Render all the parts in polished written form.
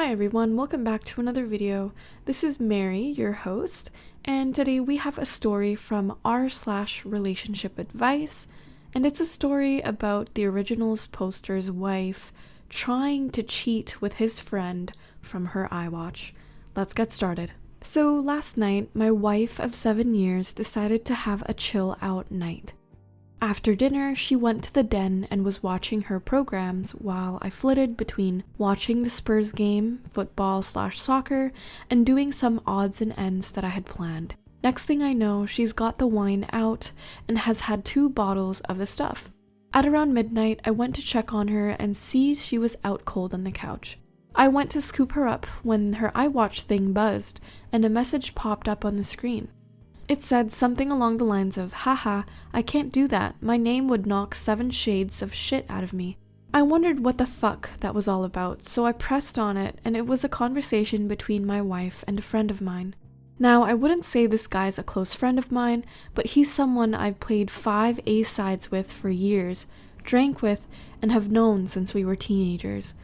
Hi everyone, welcome back to another video. This is Mary, your host, and today we have a story from r/relationship advice, and it's a story about the Originals poster's wife trying to cheat with his friend from her iWatch. Let's get started. So last night, my wife of 7 years decided to have a chill out night. After dinner, she went to the den and was watching her programs while I flitted between watching the Spurs game, football/soccer, and doing some odds and ends that I had planned. Next thing I know, she's got the wine out and has had 2 bottles of the stuff. At around midnight, I went to check on her and see she was out cold on the couch. I went to scoop her up when her iWatch thing buzzed and a message popped up on the screen. It said something along the lines of, "Haha, I can't do that. My name would knock 7 shades of shit out of me." I wondered what the fuck that was all about, so I pressed on it, and it was a conversation between my wife and a friend of mine. Now, I wouldn't say this guy's a close friend of mine, but he's someone I've played 5 A-sides with for years, drank with, and have known since we were teenagers.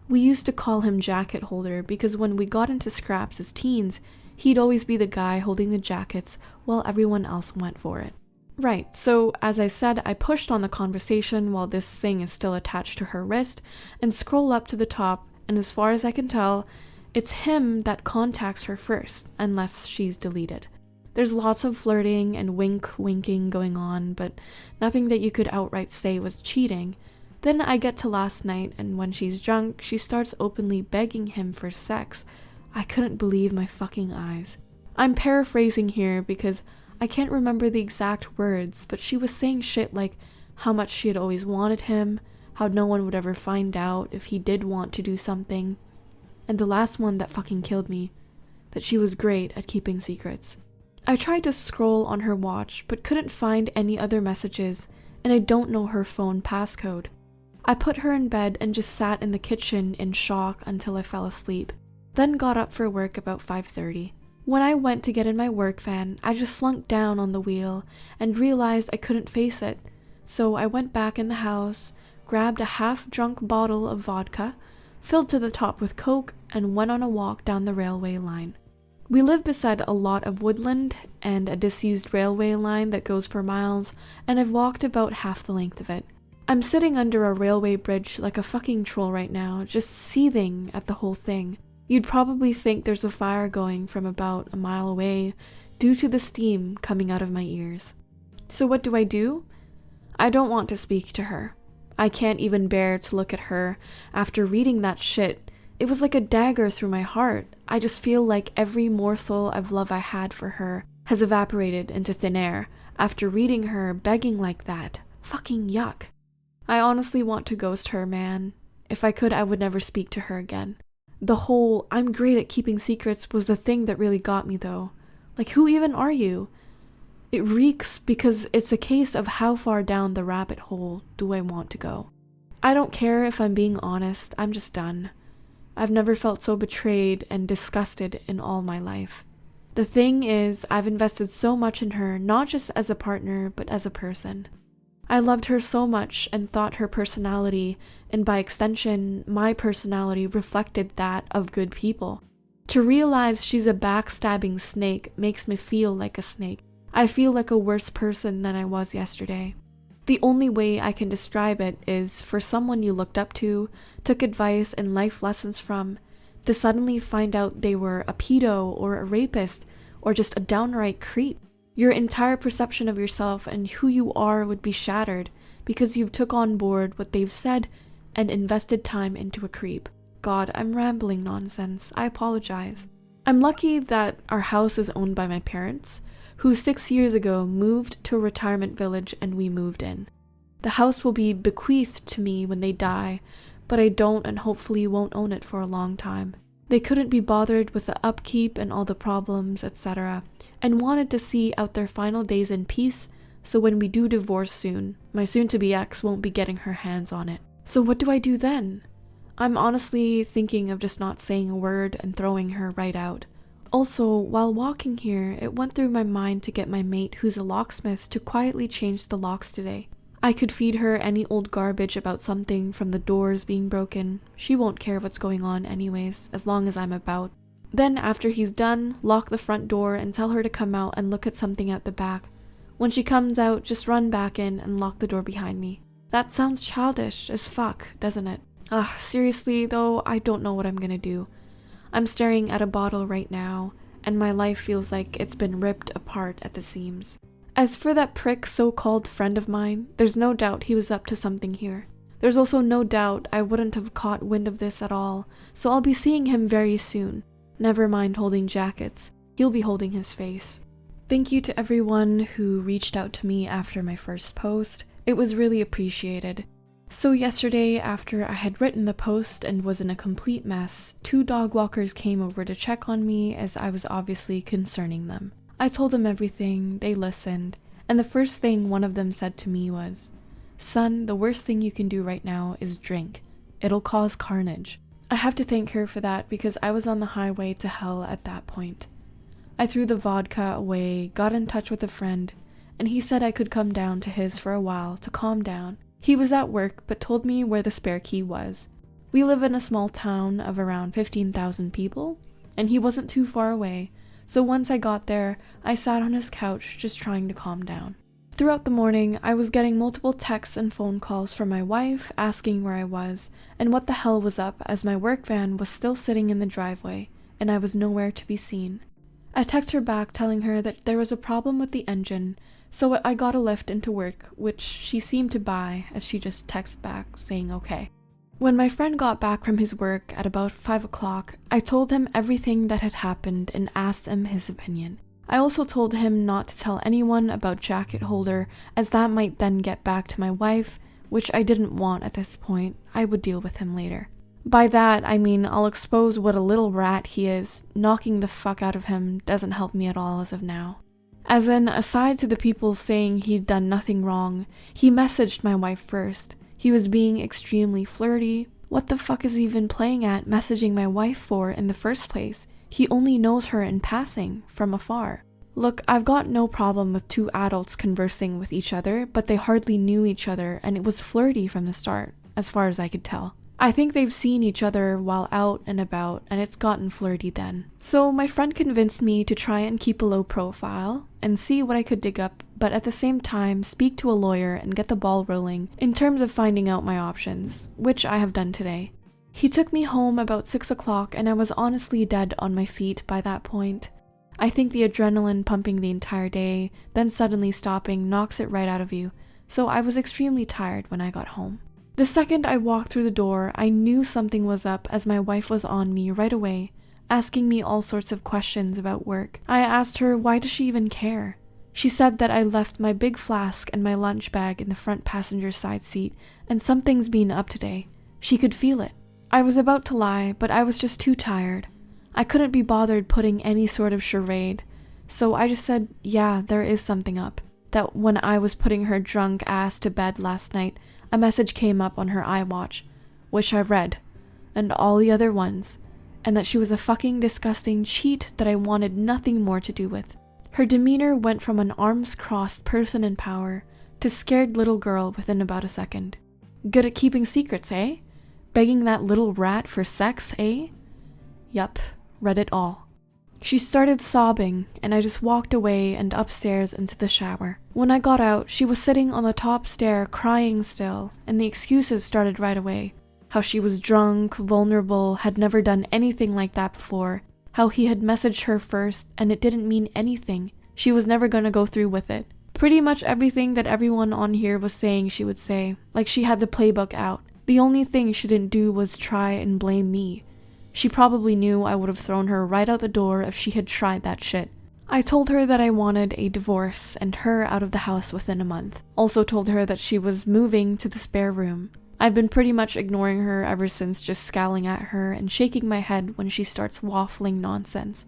We used to call him Jacket Holder because when we got into scraps as teens, he'd always be the guy holding the jackets while everyone else went for it. Right, so as I said, I pushed on the conversation while this thing is still attached to her wrist and scroll up to the top, and as far as I can tell, it's him that contacts her first, unless she's deleted. There's lots of flirting and winking going on, but nothing that you could outright say was cheating. Then I get to last night, and when she's drunk, she starts openly begging him for sex. I couldn't believe my fucking eyes. I'm paraphrasing here because I can't remember the exact words, but she was saying shit like how much she had always wanted him, how no one would ever find out if he did want to do something, and the last one that fucking killed me, that she was great at keeping secrets. I tried to scroll on her watch, but couldn't find any other messages, and I don't know her phone passcode. I put her in bed and just sat in the kitchen in shock until I fell asleep. Then got up for work about 5:30. When I went to get in my work van, I just slunk down on the wheel and realized I couldn't face it. So I went back in the house, grabbed a half-drunk bottle of vodka, filled to the top with Coke, and went on a walk down the railway line. We live beside a lot of woodland and a disused railway line that goes for miles, and I've walked about half the length of it. I'm sitting under a railway bridge like a fucking troll right now, just seething at the whole thing. You'd probably think there's a fire going from about a mile away due to the steam coming out of my ears. So what do? I don't want to speak to her. I can't even bear to look at her after reading that shit. It was like a dagger through my heart. I just feel like every morsel of love I had for her has evaporated into thin air after reading her begging like that. Fucking yuck. I honestly want to ghost her, man. If I could, I would never speak to her again. The whole "I'm great at keeping secrets" was the thing that really got me though. Like, who even are you? It reeks because it's a case of how far down the rabbit hole do I want to go. I don't care if I'm being honest, I'm just done. I've never felt so betrayed and disgusted in all my life. The thing is, I've invested so much in her, not just as a partner, but as a person. I loved her so much and thought her personality, and by extension, my personality, reflected that of good people. To realize she's a backstabbing snake makes me feel like a snake. I feel like a worse person than I was yesterday. The only way I can describe it is for someone you looked up to, took advice and life lessons from, to suddenly find out they were a pedo or a rapist or just a downright creep. Your entire perception of yourself and who you are would be shattered because you've took on board what they've said and invested time into a creep. God, I'm rambling nonsense. I apologize. I'm lucky that our house is owned by my parents, who 6 years ago moved to a retirement village and we moved in. The house will be bequeathed to me when they die, but I don't and hopefully won't own it for a long time. They couldn't be bothered with the upkeep and all the problems, etc., and wanted to see out their final days in peace, so when we do divorce soon, my soon-to-be ex won't be getting her hands on it. So what do I do then? I'm honestly thinking of just not saying a word and throwing her right out. Also, while walking here, it went through my mind to get my mate who's a locksmith to quietly change the locks today. I could feed her any old garbage about something from the doors being broken. She won't care what's going on anyways, as long as I'm about. Then after he's done, lock the front door and tell her to come out and look at something out the back. When she comes out, just run back in and lock the door behind me. That sounds childish as fuck, doesn't it? Seriously though, I don't know what I'm gonna do. I'm staring at a bottle right now, and my life feels like it's been ripped apart at the seams. As for that prick so-called friend of mine, there's no doubt he was up to something here. There's also no doubt I wouldn't have caught wind of this at all, so I'll be seeing him very soon. Never mind holding jackets, he'll be holding his face. Thank you to everyone who reached out to me after my first post. It was really appreciated. So yesterday, after I had written the post and was in a complete mess, 2 dog walkers came over to check on me as I was obviously concerning them. I told them everything, they listened, and the first thing one of them said to me was, "Son, the worst thing you can do right now is drink. It'll cause carnage." I have to thank her for that because I was on the highway to hell at that point. I threw the vodka away, got in touch with a friend, and he said I could come down to his for a while to calm down. He was at work but told me where the spare key was. We live in a small town of around 15,000 people, and he wasn't too far away, so once I got there, I sat on his couch just trying to calm down. Throughout the morning, I was getting multiple texts and phone calls from my wife asking where I was and what the hell was up as my work van was still sitting in the driveway and I was nowhere to be seen. I texted her back telling her that there was a problem with the engine, so I got a lift into work, which she seemed to buy as she just texted back saying okay. When my friend got back from his work at about 5 o'clock, I told him everything that had happened and asked him his opinion. I also told him not to tell anyone about Jacket Holder as that might then get back to my wife, which I didn't want at this point. I would deal with him later. By that, I mean I'll expose what a little rat he is. Knocking the fuck out of him doesn't help me at all as of now. As in, aside to the people saying he'd done nothing wrong, he messaged my wife first. He was being extremely flirty. What the fuck is he even playing at messaging my wife for in the first place? He only knows her in passing, from afar. Look, I've got no problem with 2 adults conversing with each other, but they hardly knew each other and it was flirty from the start, as far as I could tell. I think they've seen each other while out and about, and it's gotten flirty then. So my friend convinced me to try and keep a low profile and see what I could dig up, but at the same time speak to a lawyer and get the ball rolling in terms of finding out my options, which I have done today. He took me home about 6 o'clock and I was honestly dead on my feet by that point. I think the adrenaline pumping the entire day, then suddenly stopping knocks it right out of you, so I was extremely tired when I got home. The second I walked through the door, I knew something was up as my wife was on me right away, asking me all sorts of questions about work. I asked her why does she even care? She said that I left my big flask and my lunch bag in the front passenger side seat and something's been up today. She could feel it. I was about to lie, but I was just too tired. I couldn't be bothered putting any sort of charade, so I just said, yeah, there is something up. That when I was putting her drunk ass to bed last night, a message came up on her iWatch, which I read, and all the other ones, and that she was a fucking disgusting cheat that I wanted nothing more to do with. Her demeanor went from an arms-crossed person in power to scared little girl within about a second. Good at keeping secrets, eh? Begging that little rat for sex, eh? Yup, read it all. She started sobbing, and I just walked away and upstairs into the shower. When I got out, she was sitting on the top stair crying still, and the excuses started right away. How she was drunk, vulnerable, had never done anything like that before. How he had messaged her first, and it didn't mean anything. She was never gonna go through with it. Pretty much everything that everyone on here was saying she would say, like she had the playbook out. The only thing she didn't do was try and blame me. She probably knew I would have thrown her right out the door if she had tried that shit. I told her that I wanted a divorce and her out of the house within a month. Also told her that she was moving to the spare room. I've been pretty much ignoring her ever since, just scowling at her and shaking my head when she starts waffling nonsense.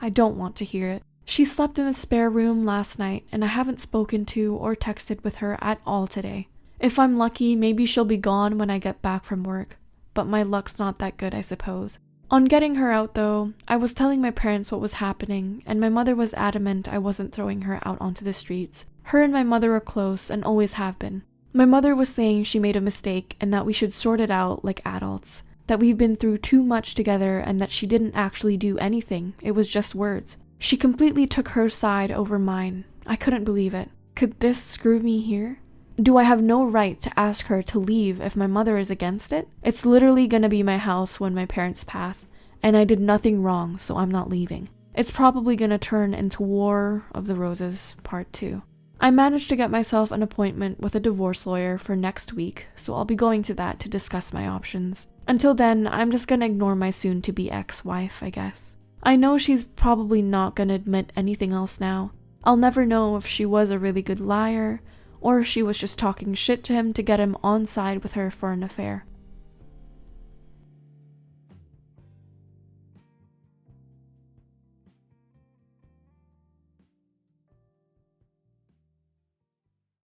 I don't want to hear it. She slept in the spare room last night and I haven't spoken to or texted with her at all today. If I'm lucky, maybe she'll be gone when I get back from work. But my luck's not that good, I suppose. On getting her out, though, I was telling my parents what was happening, and my mother was adamant I wasn't throwing her out onto the streets. Her and my mother are close and always have been. My mother was saying she made a mistake and that we should sort it out like adults, that we've been through too much together and that she didn't actually do anything, it was just words. She completely took her side over mine. I couldn't believe it. Could this screw me here? Do I have no right to ask her to leave if my mother is against it? It's literally gonna be my house when my parents pass, and I did nothing wrong, so I'm not leaving. It's probably gonna turn into War of the Roses Part 2. I managed to get myself an appointment with a divorce lawyer for next week, so I'll be going to that to discuss my options. Until then, I'm just gonna ignore my soon-to-be ex-wife, I guess. I know she's probably not gonna admit anything else now. I'll never know if she was a really good liar, or if she was just talking shit to him to get him on side with her for an affair.